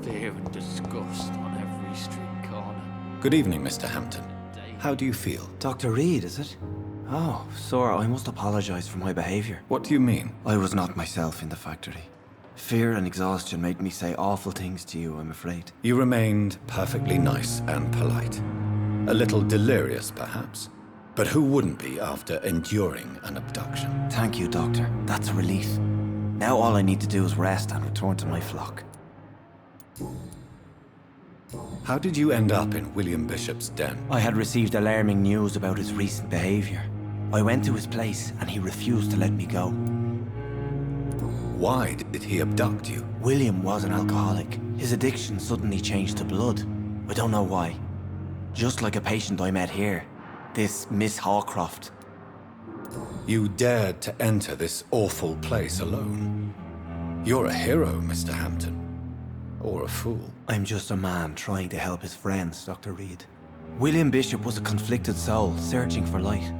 fear and disgust on every street corner. Good evening, Mr. Hampton. How do you feel? Dr. Reed, is it? Oh, sir, I must apologize for my behavior. What do you mean? I was not myself in the factory. Fear and exhaustion made me say awful things to you, I'm afraid. You remained perfectly nice and polite. A little delirious, perhaps. But who wouldn't be after enduring an abduction? Thank you, Doctor. That's a relief. Now all I need to do is rest and return to my flock. How did you end up in William Bishop's den? I had received alarming news about his recent behavior. I went to his place and he refused to let me go. Why did he abduct you? William was an alcoholic. His addiction suddenly changed to blood. I don't know why. Just like a patient I met here. This Miss Hawcroft. You dared to enter this awful place alone. You're a hero, Mr. Hampton. Or a fool. I'm just a man trying to help his friends, Dr. Reed. William Bishop was a conflicted soul, searching for light.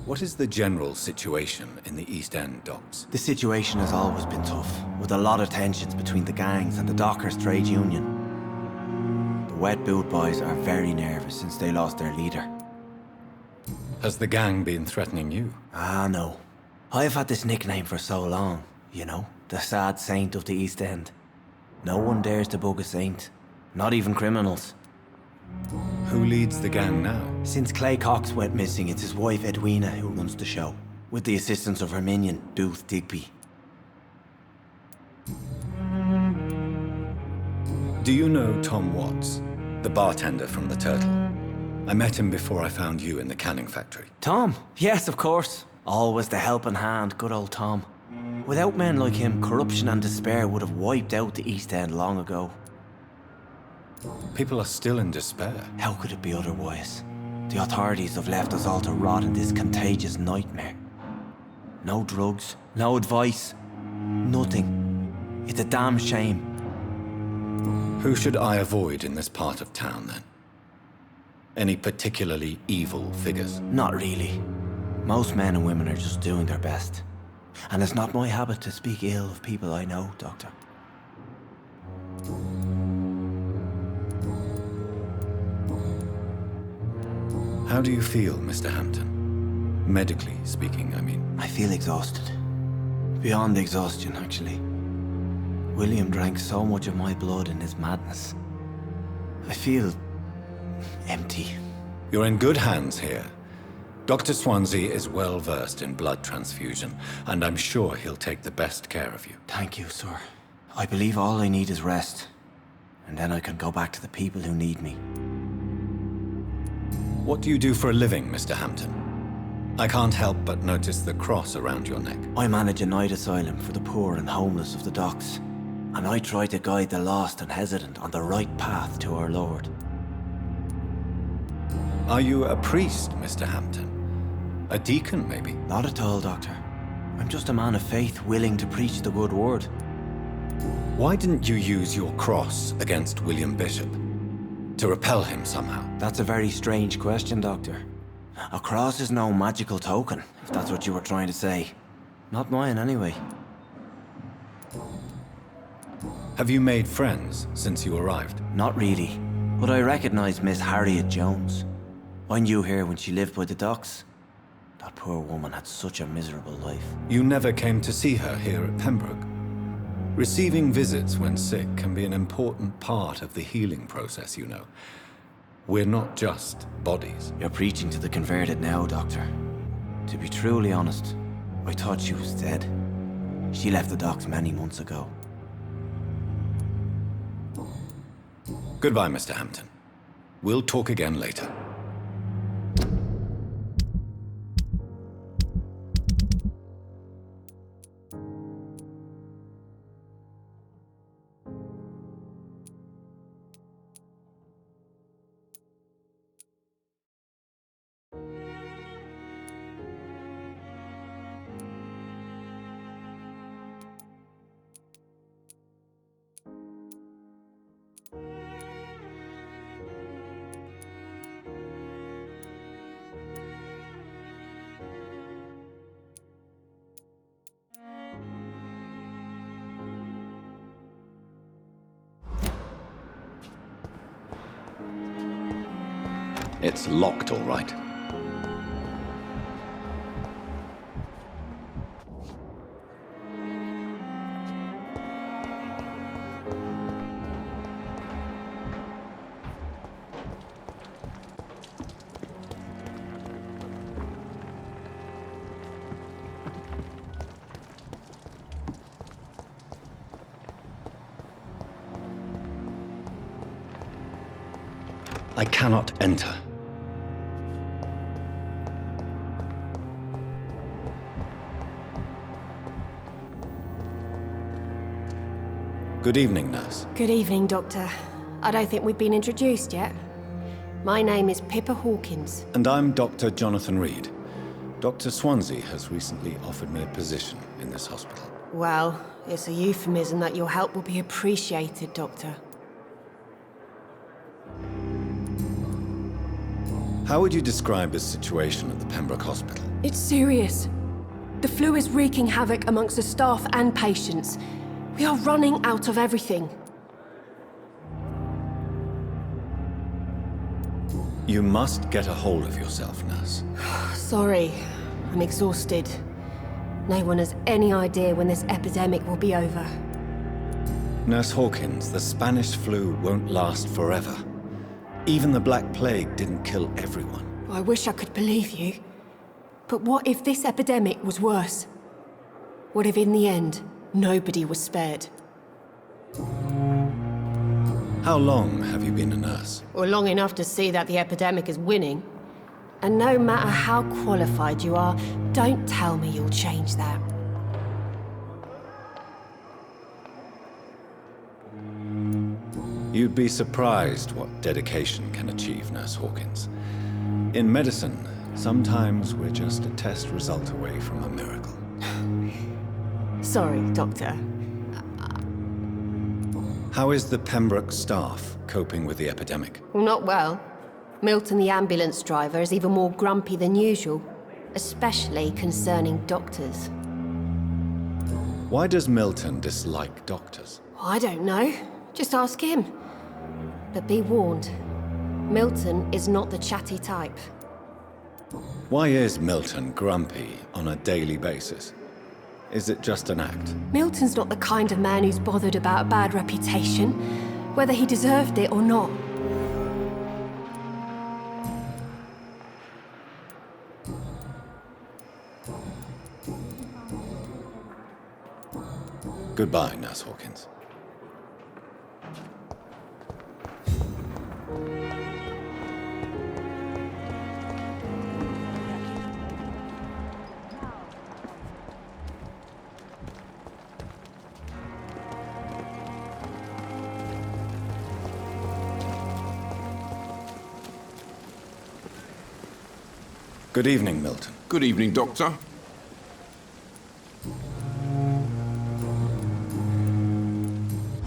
What is the general situation in the East End docks? The situation has always been tough, with a lot of tensions between the gangs and the Dockers Trade Union. The Wet Boot Boys are very nervous since they lost their leader. Has the gang been threatening you? Ah, no. I've had this nickname for so long, you know, the sad saint of the East End. No one dares to bug a saint, not even criminals. Who leads the gang now? Since Clay Cox went missing, it's his wife Edwina who runs the show, with the assistance of her minion, Booth Digby. Do you know Tom Watts, the bartender from the Turtle? I met him before I found you in the canning factory. Tom? Yes, of course. Always the helping hand, good old Tom. Without men like him, corruption and despair would have wiped out the East End long ago. People are still in despair. How could it be otherwise? The authorities have left us all to rot in this contagious nightmare. No drugs, no advice, nothing. It's a damn shame. Who should I avoid in this part of town, then? Any particularly evil figures? Not really. Most men and women are just doing their best. And it's not my habit to speak ill of people I know, Doctor. How do you feel, Mr. Hampton? Medically speaking, I mean. I feel exhausted. Beyond exhaustion, actually. William drank so much of my blood in his madness. I feel empty. You're in good hands here. Dr. Swansea is well versed in blood transfusion, and I'm sure he'll take the best care of you. Thank you, sir. I believe all I need is rest. And then I can go back to the people who need me. What do you do for a living, Mr. Hampton? I can't help but notice the cross around your neck. I manage a night asylum for the poor and homeless of the docks. And I try to guide the lost and hesitant on the right path to our Lord. Are you a priest, Mr. Hampton? A deacon, maybe? Not at all, Doctor. I'm just a man of faith willing to preach the good word. Why didn't you use your cross against William Bishop? To repel him somehow? That's a very strange question, Doctor. A cross is no magical token, if that's what you were trying to say. Not mine, anyway. Have you made friends since you arrived? Not really, but I recognize Miss Harriet Jones. I knew her when she lived by the docks. That poor woman had such a miserable life. You never came to see her here at Pembroke. Receiving visits when sick can be an important part of the healing process, you know. We're not just bodies. You're preaching to the converted now, Doctor. To be truly honest, I thought she was dead. She left the docks many months ago. Goodbye, Mr. Hampton. We'll talk again later. It's locked, all right. I cannot enter. Good evening, nurse. Good evening, Doctor. I don't think we've been introduced yet. My name is Pippa Hawkins. And I'm Dr. Jonathan Reed. Dr. Swansea has recently offered me a position in this hospital. Well, it's a euphemism that your help will be appreciated, Doctor. How would you describe the situation at the Pembroke Hospital? It's serious. The flu is wreaking havoc amongst the staff and patients. We are running out of everything. You must get a hold of yourself, nurse. Sorry, I'm exhausted. No one has any idea when this epidemic will be over. Nurse Hawkins, the Spanish flu won't last forever. Even the Black Plague didn't kill everyone. I wish I could believe you. But what if this epidemic was worse? What if in the end, nobody was spared? How long have you been a nurse? Or long enough to see that the epidemic is winning. And no matter how qualified you are, don't tell me you'll change that. You'd be surprised what dedication can achieve, Nurse Hawkins. In medicine, sometimes we're just a test result away from a miracle. Sorry, Doctor. How is the Pembroke staff coping with the epidemic? Well, not well. Milton, the ambulance driver, is even more grumpy than usual, especially concerning doctors. Why does Milton dislike doctors? I don't know. Just ask him. But be warned, Milton is not the chatty type. Why is Milton grumpy on a daily basis? Is it just an act? Milton's not the kind of man who's bothered about a bad reputation, whether he deserved it or not. Goodbye, Nurse Hawkins. Good evening, Milton. Good evening, Doctor.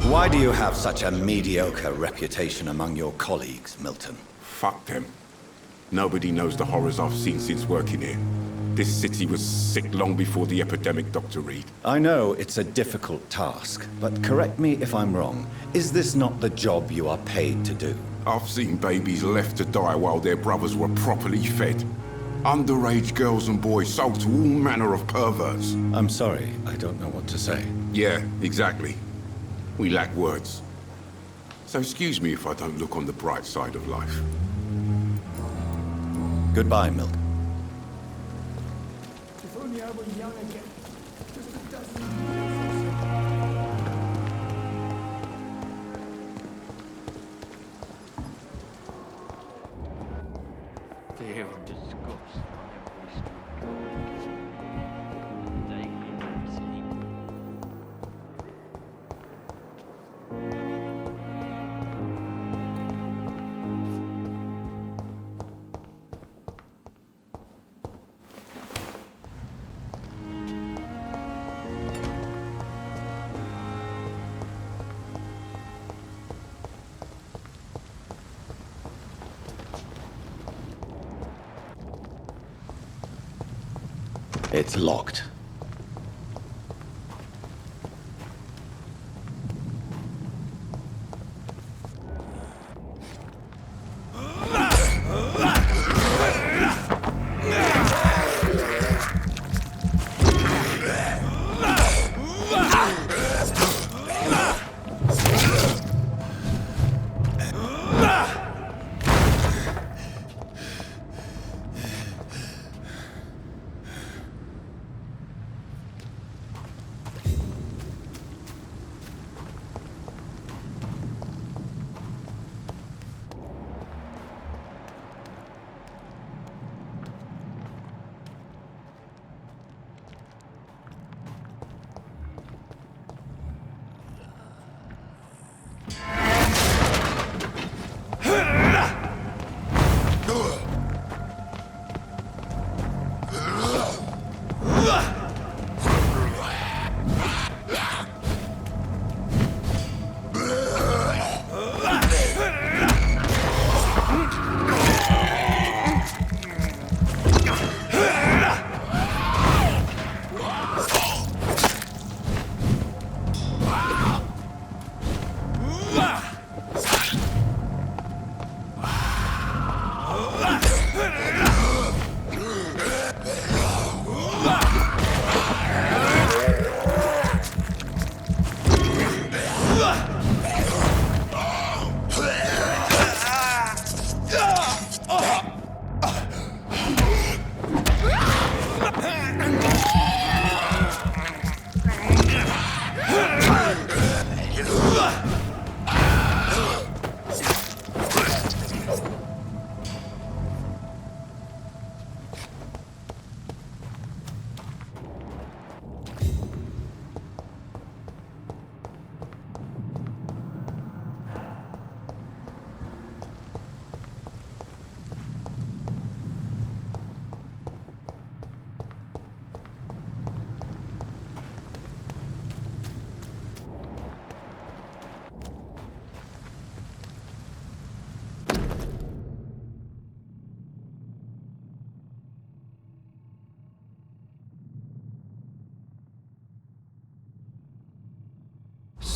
Why do you have such a mediocre reputation among your colleagues, Milton? Fuck them. Nobody knows the horrors I've seen since working here. This city was sick long before the epidemic, Dr. Reed. I know it's a difficult task, but correct me if I'm wrong. Is this not the job you are paid to do? I've seen babies left to die while their brothers were properly fed. Underage girls and boys sold to all manner of perverts. I'm sorry, I don't know what to say. Yeah, exactly. We lack words. So excuse me if I don't look on the bright side of life. Goodbye, Milton. If only I were young again. Just a dozen. Fear and disgust on every street corner. They can't sleep. It's locked.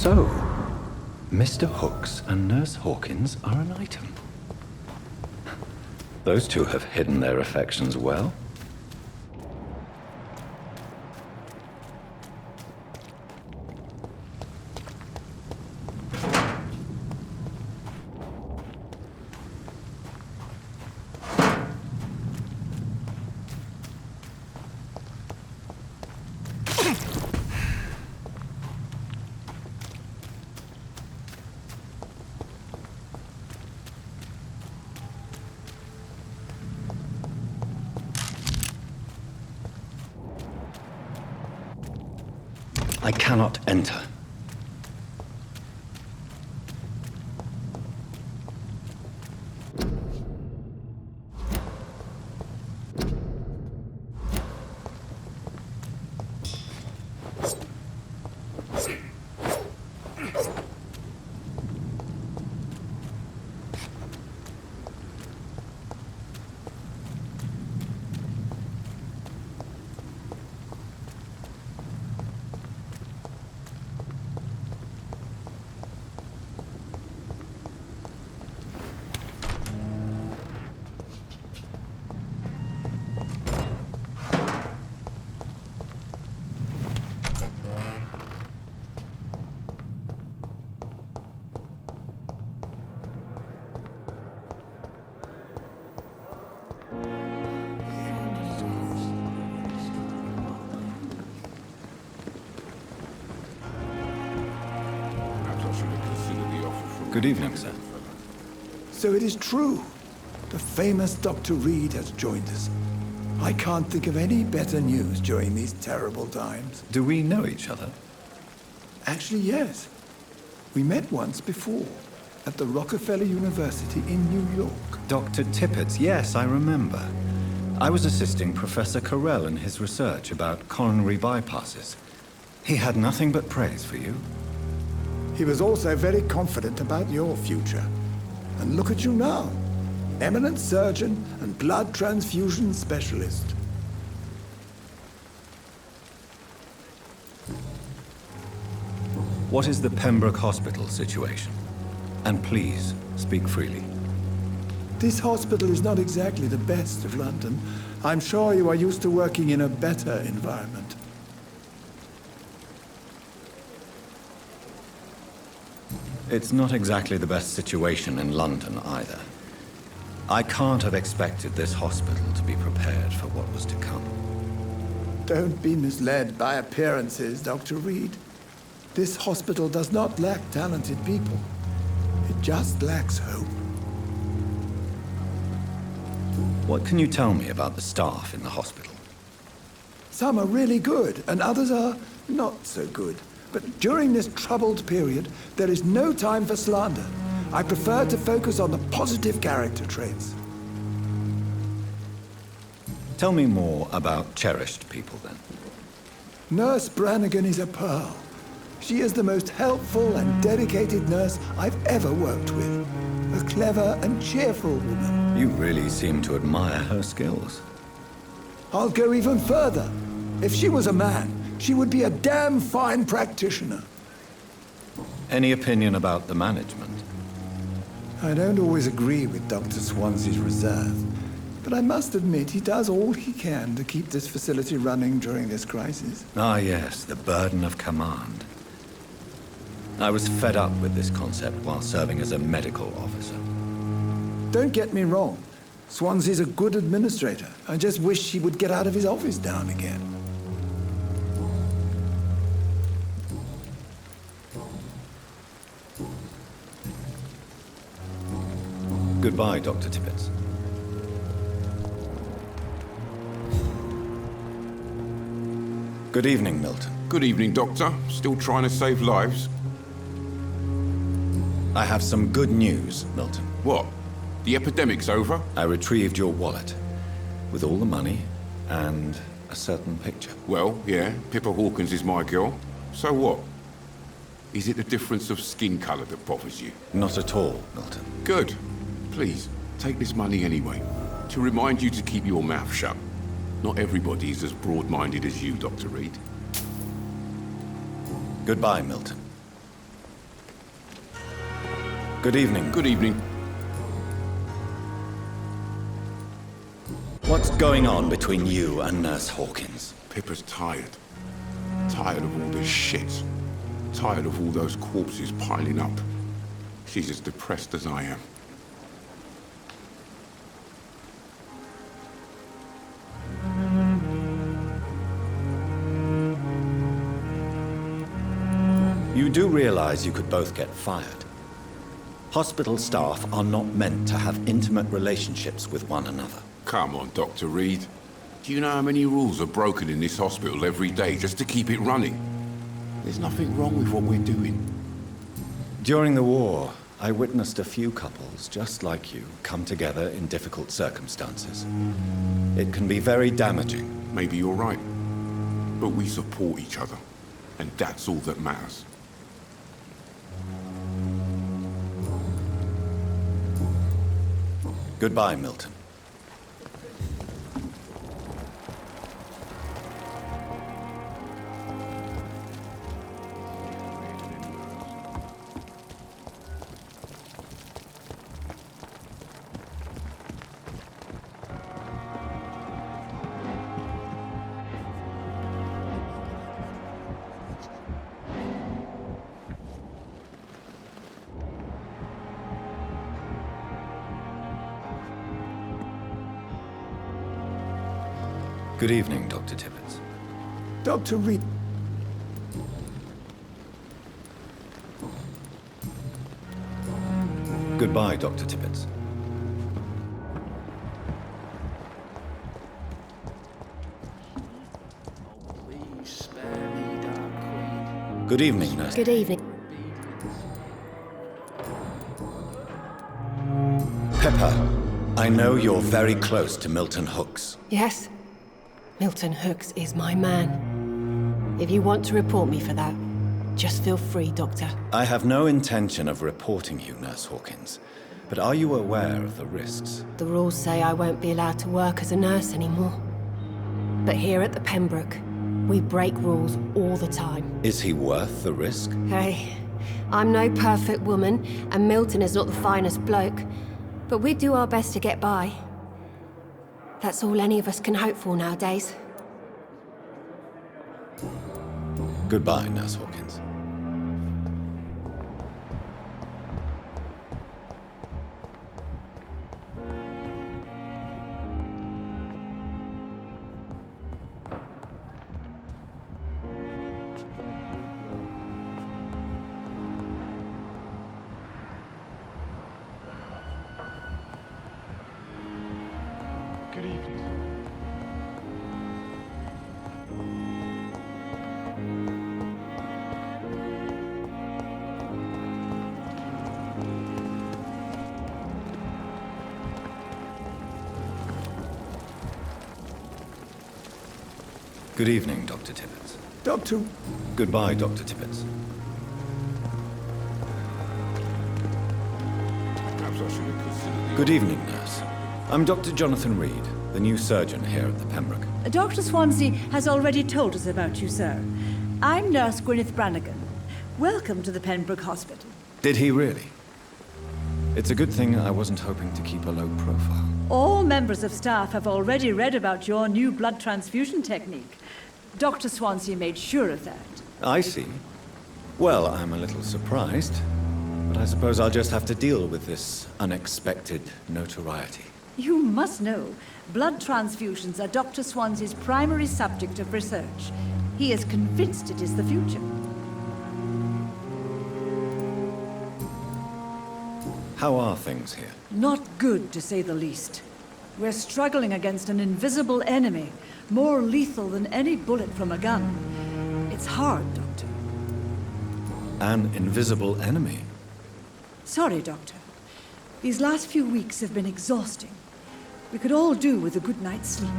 So, Mr. Hooks and Nurse Hawkins are an item. Those two have hidden their affections well. I cannot enter. Perhaps I should have considered the offer from... Good evening, sir. So it is true. The famous Dr. Reed has joined us. I can't think of any better news during these terrible times. Do we know each other? Actually, yes. We met once before, at the Rockefeller University in New York. Dr. Tippett, yes, I remember. I was assisting Professor Carell in his research about coronary bypasses. He had nothing but praise for you. He was also very confident about your future. And look at you now. Eminent surgeon and blood transfusion specialist. What is the Pembroke Hospital situation? And please, speak freely. This hospital is not exactly the best of London. I'm sure you are used to working in a better environment. It's not exactly the best situation in London either. I can't have expected this hospital to be prepared for what was to come. Don't be misled by appearances, Dr. Reed. This hospital does not lack talented people. It just lacks hope. What can you tell me about the staff in the hospital? Some are really good, and others are not so good. But during this troubled period, there is no time for slander. I prefer to focus on the positive character traits. Tell me more about cherished people, then. Nurse Brannigan is a pearl. She is the most helpful and dedicated nurse I've ever worked with. A clever and cheerful woman. You really seem to admire her skills. I'll go even further. If she was a man, she would be a damn fine practitioner. Any opinion about the management? I don't always agree with Dr. Swansea's reserve, but I must admit he does all he can to keep this facility running during this crisis. Ah, yes, the burden of command. I was fed up with this concept while serving as a medical officer. Don't get me wrong. Swansea's a good administrator. I just wish he would get out of his office now and again. Goodbye, Dr. Tibbets. Good evening, Milton. Good evening, Doctor. Still trying to save lives? I have some good news, Milton. What? The epidemic's over? I retrieved your wallet with all the money and a certain picture. Well, yeah, Pippa Hawkins is my girl. So what? Is it the difference of skin colour that bothers you? Not at all, Milton. Good. Please, take this money anyway. To remind you to keep your mouth shut. Not everybody is as broad-minded as you, Dr. Reed. Goodbye, Milton. Good evening. Good evening. What's going on between you and Nurse Hawkins? Pippa's tired. Tired of all this shit. Tired of all those corpses piling up. She's as depressed as I am. You do realize you could both get fired. Hospital staff are not meant to have intimate relationships with one another. Come on, Dr. Reed. Do you know how many rules are broken in this hospital every day just to keep it running? There's nothing wrong with what we're doing. During the war, I witnessed a few couples, just like you, come together in difficult circumstances. It can be very damaging. Maybe you're right. But we support each other. And that's all that matters. Goodbye, Milton. Good evening, Dr. Tibbets. Dr. Reed. Goodbye, Dr. Tibbets. Please spare me, Dark Queen. Good evening, Nurse. Good evening. Pepper, I know you're very close to Milton Hooks. Yes? Milton Hooks is my man. If you want to report me for that, just feel free, Doctor. I have no intention of reporting you, Nurse Hawkins. But are you aware of the risks? The rules say I won't be allowed to work as a nurse anymore. But here at the Pembroke, we break rules all the time. Is he worth the risk? Hey, I'm no perfect woman, and Milton is not the finest bloke. But we do our best to get by. That's all any of us can hope for nowadays. Goodbye, Nurse Hawkins. Good evening. Good evening, Dr. Tibbets. Dr. Goodbye, Dr. Tibbets. Perhaps I should have considered the... Good evening, nurse. I'm Dr. Jonathan Reed, the new surgeon here at the Pembroke. Dr. Swansea has already told us about you, sir. I'm Nurse Gwyneth Brannigan. Welcome to the Pembroke Hospital. Did he really? It's a good thing I wasn't hoping to keep a low profile. All members of staff have already read about your new blood transfusion technique. Dr. Swansea made sure of that. I see. Well, I'm a little surprised, but I suppose I'll just have to deal with this unexpected notoriety. You must know, blood transfusions are Dr. Swansea's primary subject of research. He is convinced it is the future. How are things here? Not good, to say the least. We're struggling against an invisible enemy, more lethal than any bullet from a gun. It's hard, Doctor. An invisible enemy? Sorry, Doctor. These last few weeks have been exhausting. We could all do with a good night's sleep.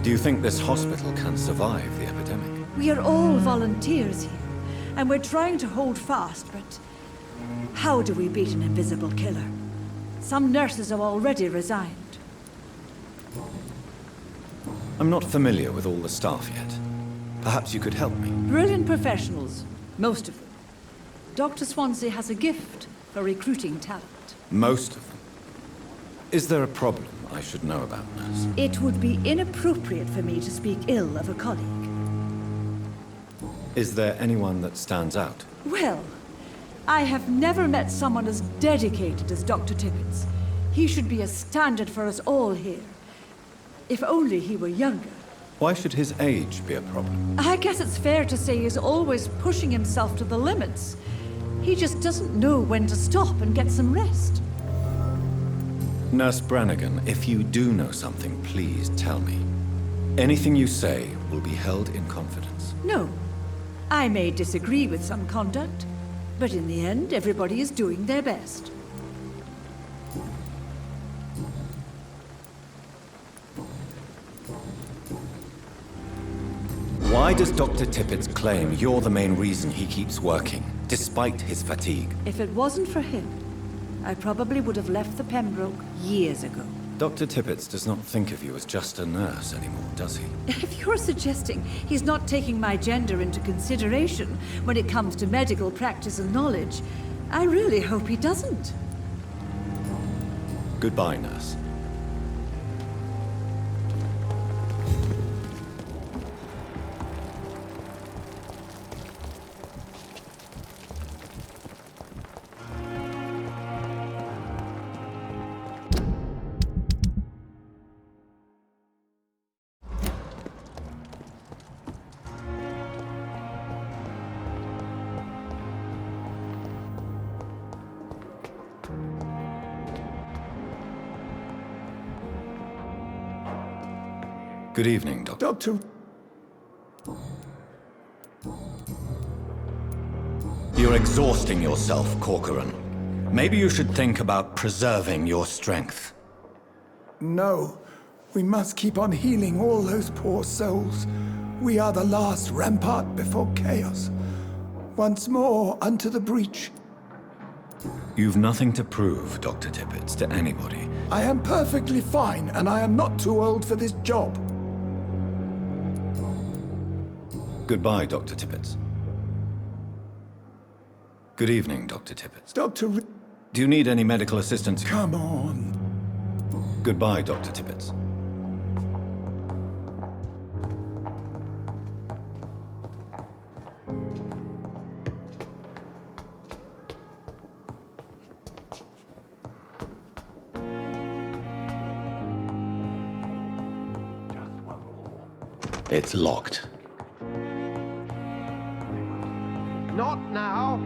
Do you think this hospital can survive the epidemic? We are all volunteers here, and we're trying to hold fast, but how do we beat an invisible killer? Some nurses have already resigned. I'm not familiar with all the staff yet. Perhaps you could help me. Brilliant professionals, most of them. Dr. Swansea has a gift for recruiting talent. Most of them. Is there a problem I should know about, nurse? It would be inappropriate for me to speak ill of a colleague. Is there anyone that stands out? Well, I have never met someone as dedicated as Dr. Tippett. He should be a standard for us all here. If only he were younger. Why should his age be a problem? I guess it's fair to say he's always pushing himself to the limits. He just doesn't know when to stop and get some rest. Nurse Brannigan, if you do know something, please tell me. Anything you say will be held in confidence. No. I may disagree with some conduct, but in the end, everybody is doing their best. Why does Dr. Tippett claim you're the main reason he keeps working, despite his fatigue? If it wasn't for him, I probably would have left the Pembroke years ago. Dr. Tippett does not think of you as just a nurse anymore, does he? If you're suggesting he's not taking my gender into consideration when it comes to medical practice and knowledge, I really hope he doesn't. Goodbye, nurse. Good evening, Doctor. Doctor, You're exhausting yourself, Corcoran. Maybe you should think about preserving your strength. no. We must keep on healing all those poor souls. We are the last rampart before chaos. Once more, unto the breach. You've nothing to prove, Dr. Tippett, to anybody. I am perfectly fine, and I am not too old for this job. Goodbye, Dr. Tippett. Good evening, Dr. Tippett. Do you need any medical assistance? Come on. Goodbye, Dr. Tippett. It's locked. Not now.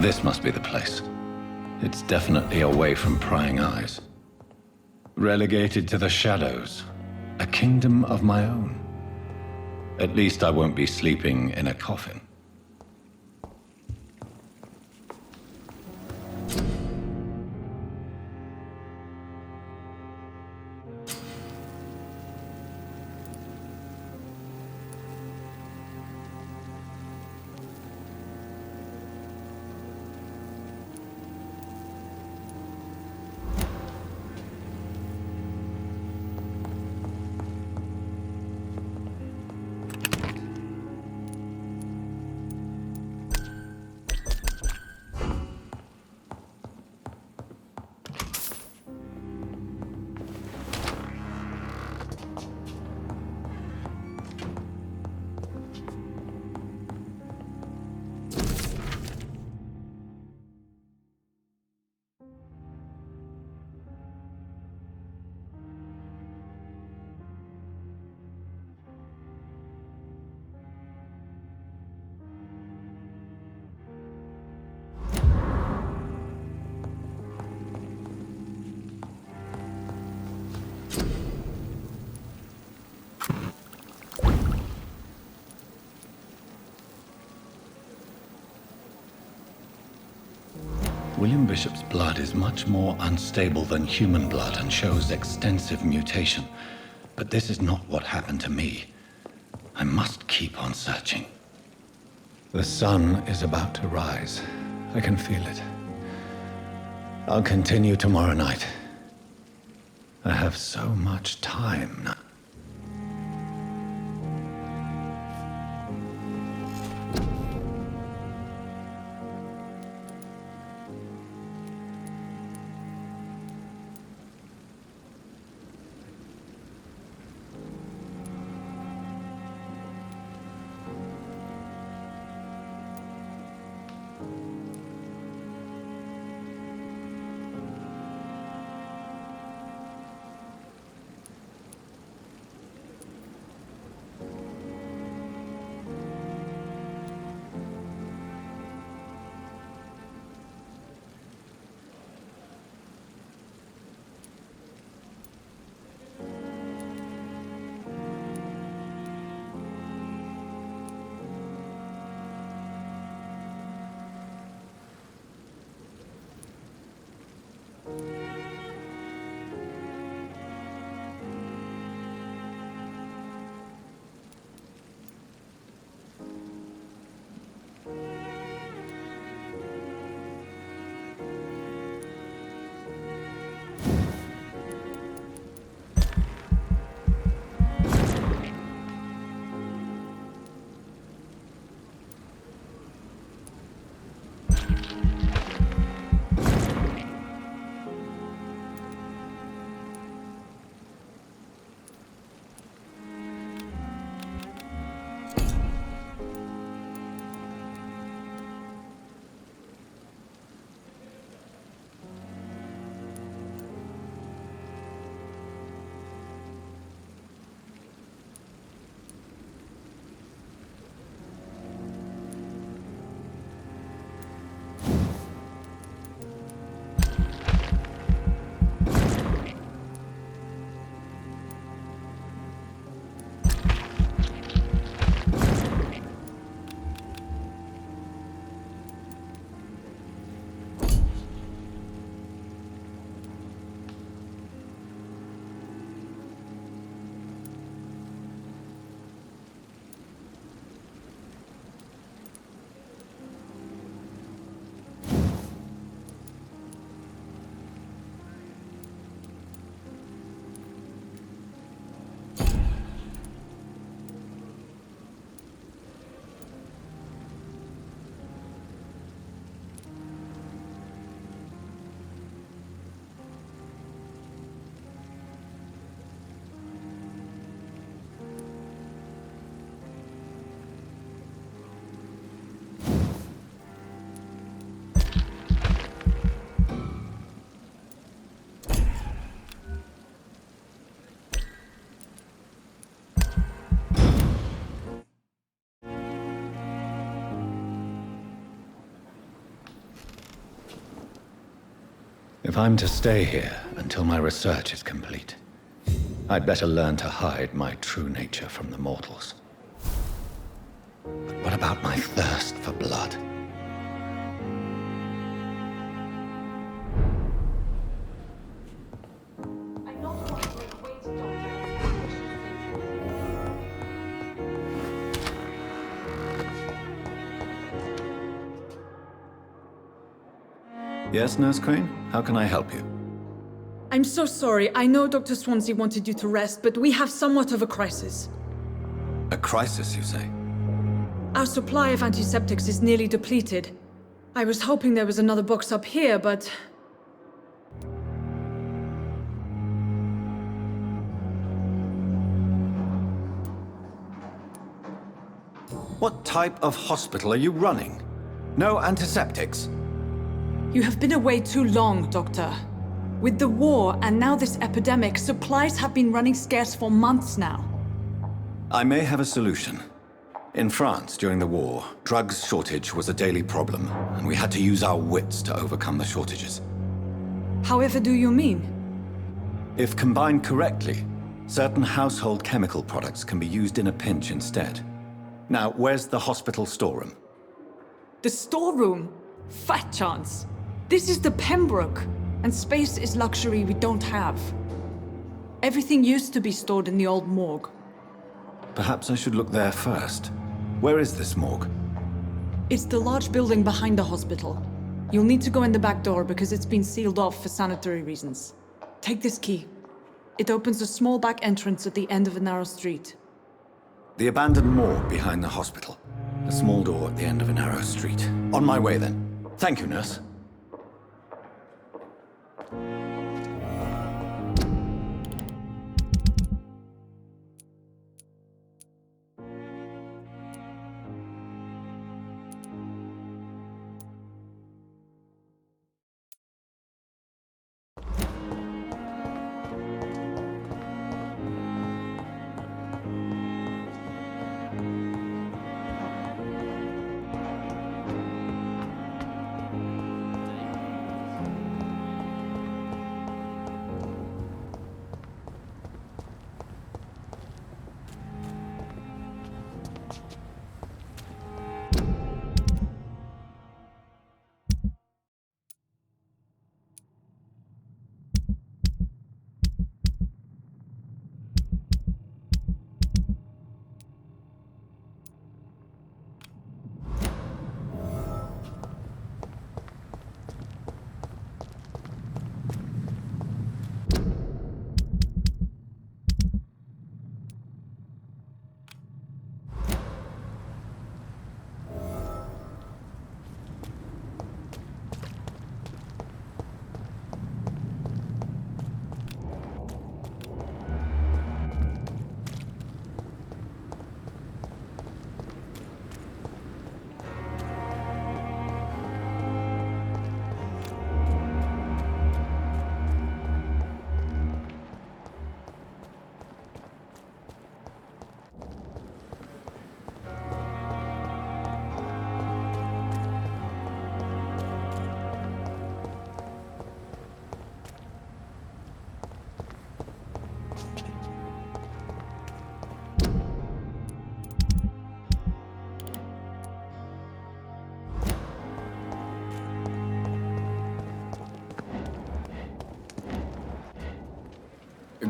This must be the place. It's definitely away from prying eyes. Relegated to the shadows. A kingdom of my own. At least I won't be sleeping in a coffin. William Bishop's blood is much more unstable than human blood and shows extensive mutation. But this is not what happened to me. I must keep on searching. The sun is about to rise. I can feel it. I'll continue tomorrow night. I have so much time now. If I'm to stay here until my research is complete, I'd better learn to hide my true nature from the mortals. But what about my thirst for blood? Yes, Nurse Crane? How can I help you? I'm so sorry. I know Dr. Swansea wanted you to rest, but we have somewhat of a crisis. A crisis, you say? Our supply of antiseptics is nearly depleted. I was hoping there was another box up here, but... What type of hospital are you running? No antiseptics? You have been away too long, Doctor. With the war and now this epidemic, supplies have been running scarce for months now. I may have a solution. In France, during the war, drugs shortage was a daily problem, and we had to use our wits to overcome the shortages. However do you mean? If combined correctly, certain household chemical products can be used in a pinch instead. Now, where's the hospital storeroom? The storeroom? Fat chance. This is the Pembroke, and space is luxury we don't have. Everything used to be stored in the old morgue. Perhaps I should look there first. Where is this morgue? It's the large building behind the hospital. You'll need to go in the back door because it's been sealed off for sanitary reasons. Take this key. It opens a small back entrance at the end of a narrow street. The abandoned morgue behind the hospital. A small door at the end of a narrow street. On my way then. Thank you, nurse.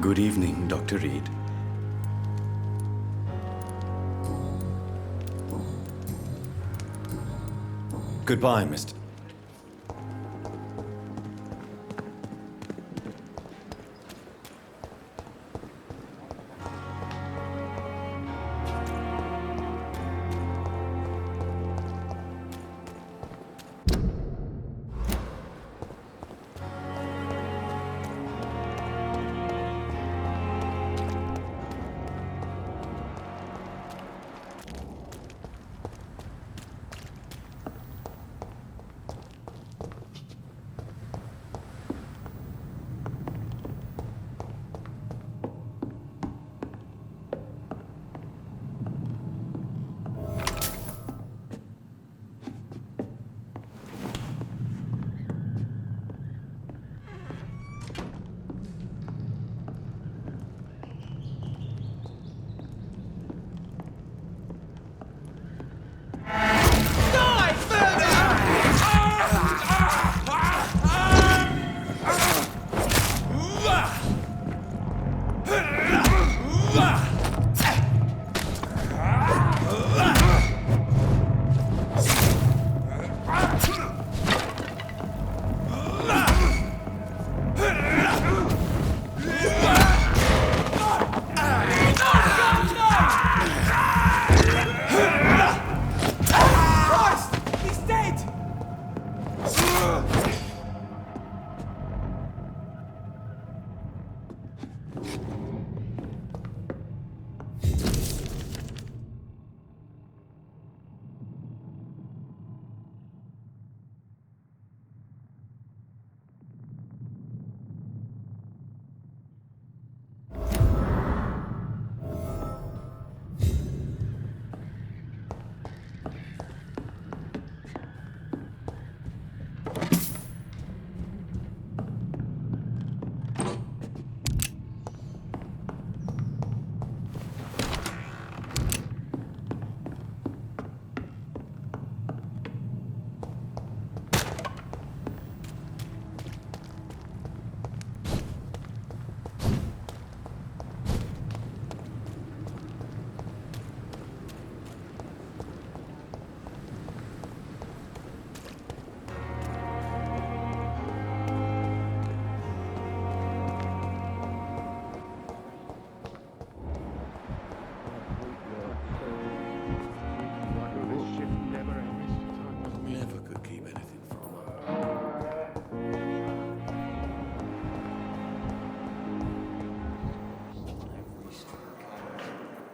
Good evening, Dr. Reed. Goodbye, Mr.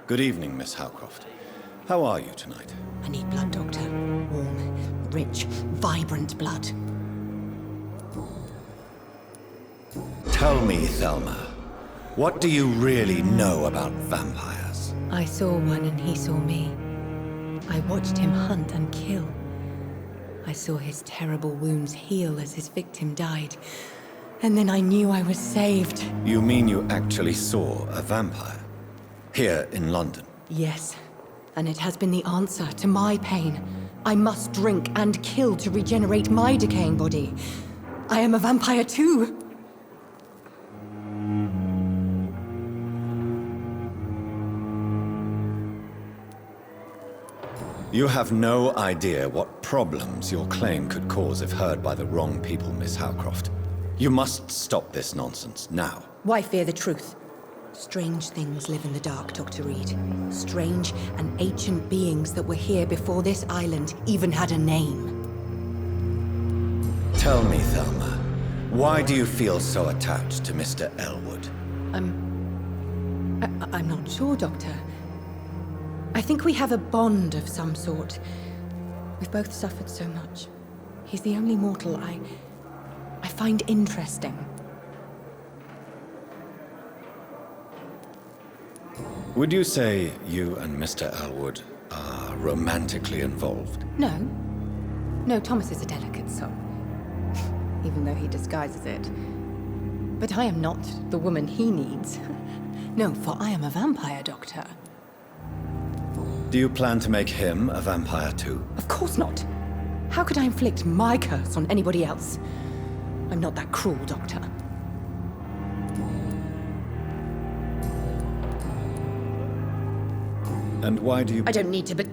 Good evening, Miss Howcroft. How are you tonight? I need blood, Doctor. Warm, rich, vibrant blood. Tell me, Thelma, what do you really know about vampires? I saw one and he saw me. I watched him hunt and kill. I saw his terrible wounds heal as his victim died. And then I knew I was saved. You mean you actually saw a vampire? Here in London? Yes. And it has been the answer to my pain. I must drink and kill to regenerate my decaying body. I am a vampire too. You have no idea what problems your claim could cause if heard by the wrong people, Miss Howcroft. You must stop this nonsense, now. Why fear the truth? Strange things live in the dark, Dr. Reed. Strange and ancient beings that were here before this island even had a name. Tell me, Thelma, why do you feel so attached to Mr. Elwood? I'm not sure, Doctor. I think we have a bond of some sort. We've both suffered so much. He's the only mortal I find interesting. Would you say you and Mr. Elwood are romantically involved? No. No, Thomas is a delicate soul. Even though he disguises it. But I am not the woman he needs. No, for I am a vampire, Doctor. Do you plan to make him a vampire too? Of course not. How could I inflict my curse on anybody else? I'm not that cruel, Doctor. And why do you... I don't need to, but...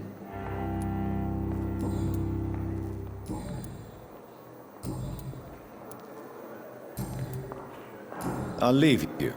I'll leave you.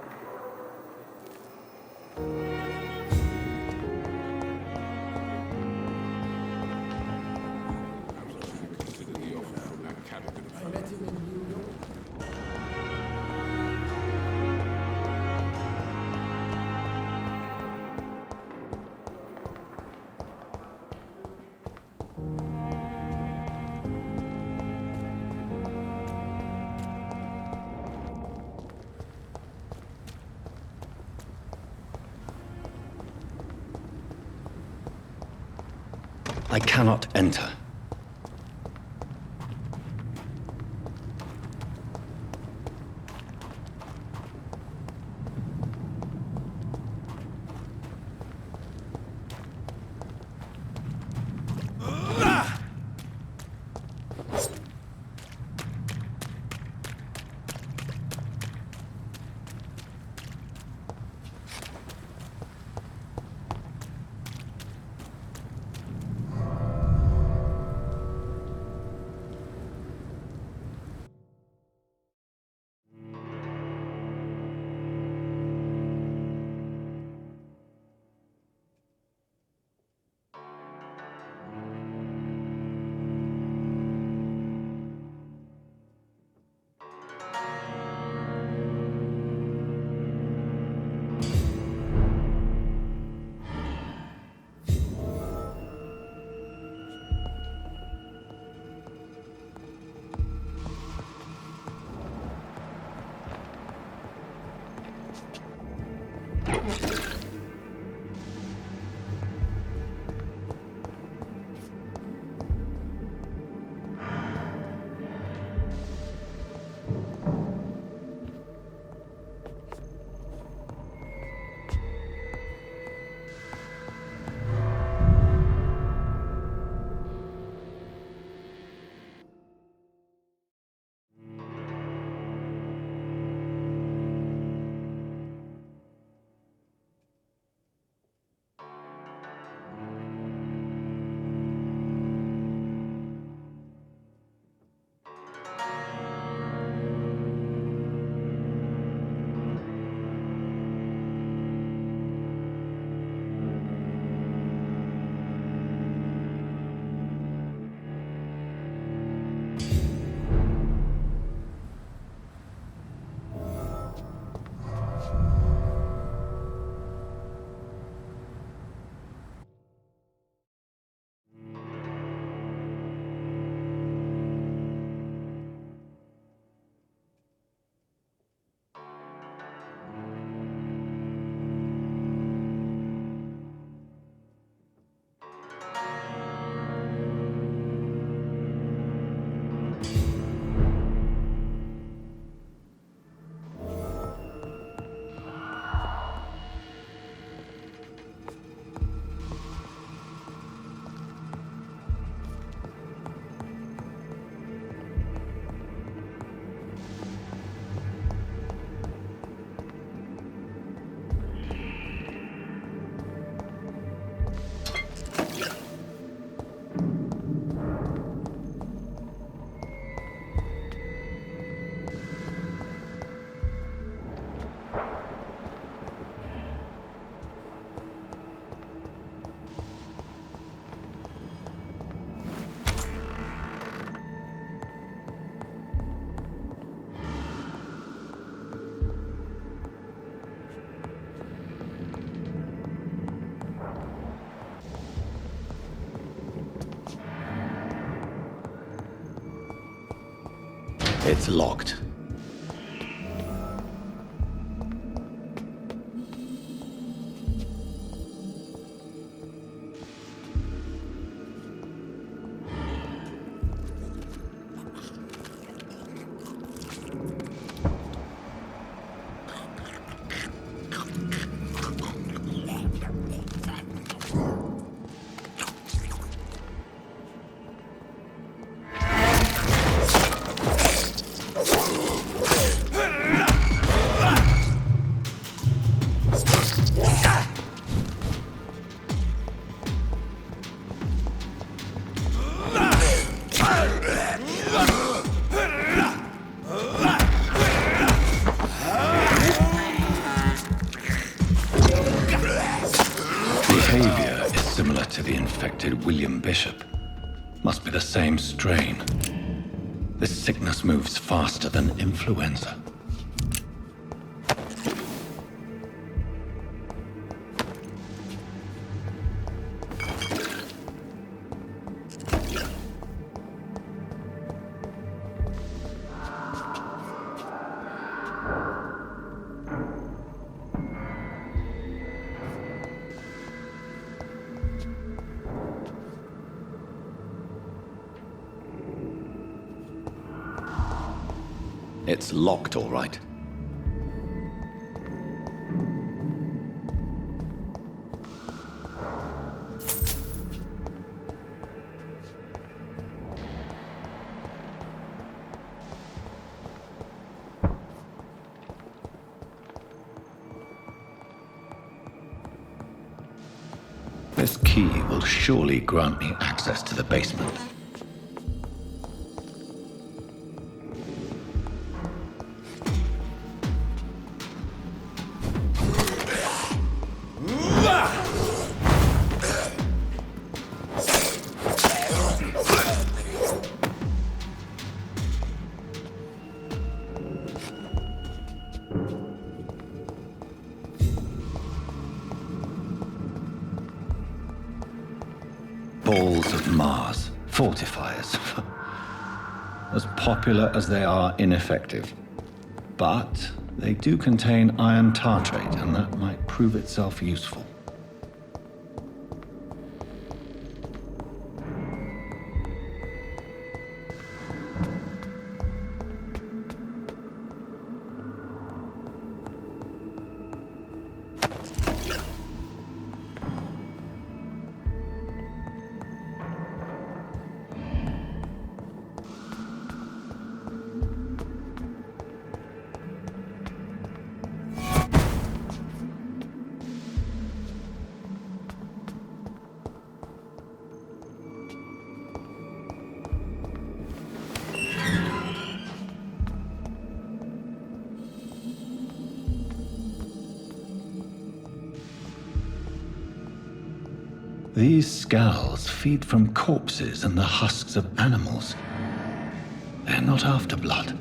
I cannot enter. It's locked. Behavior is similar to the infected William Bishop. Must be the same strain. This sickness moves faster than influenza. It's locked, all right. This key will surely grant me access to the basement. Balls of Mars, fortifiers. As popular as they are ineffective. But they do contain iron tartrate, and that might prove itself useful. These skulls feed from corpses and the husks of animals. They're not after blood.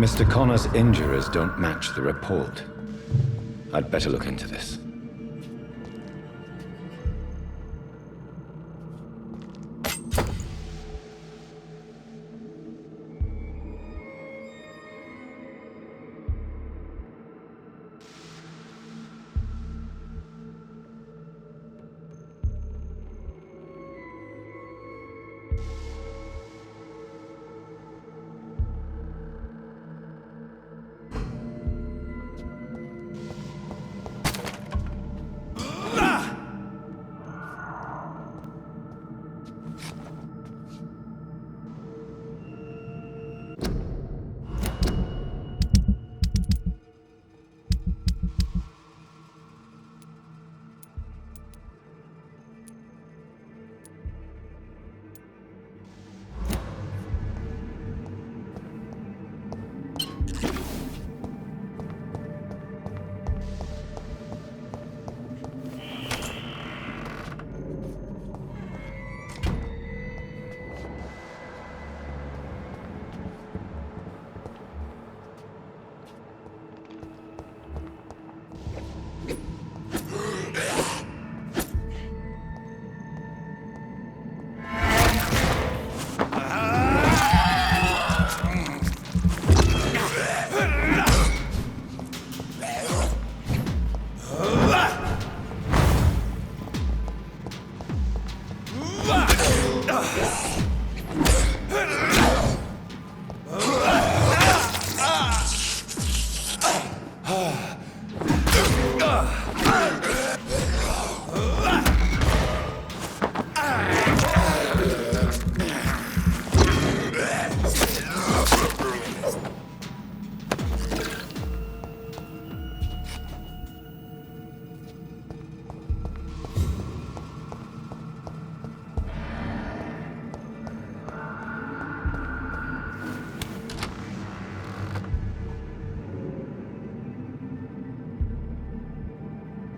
Mr. Connor's injurers don't match the report. I'd better look into this.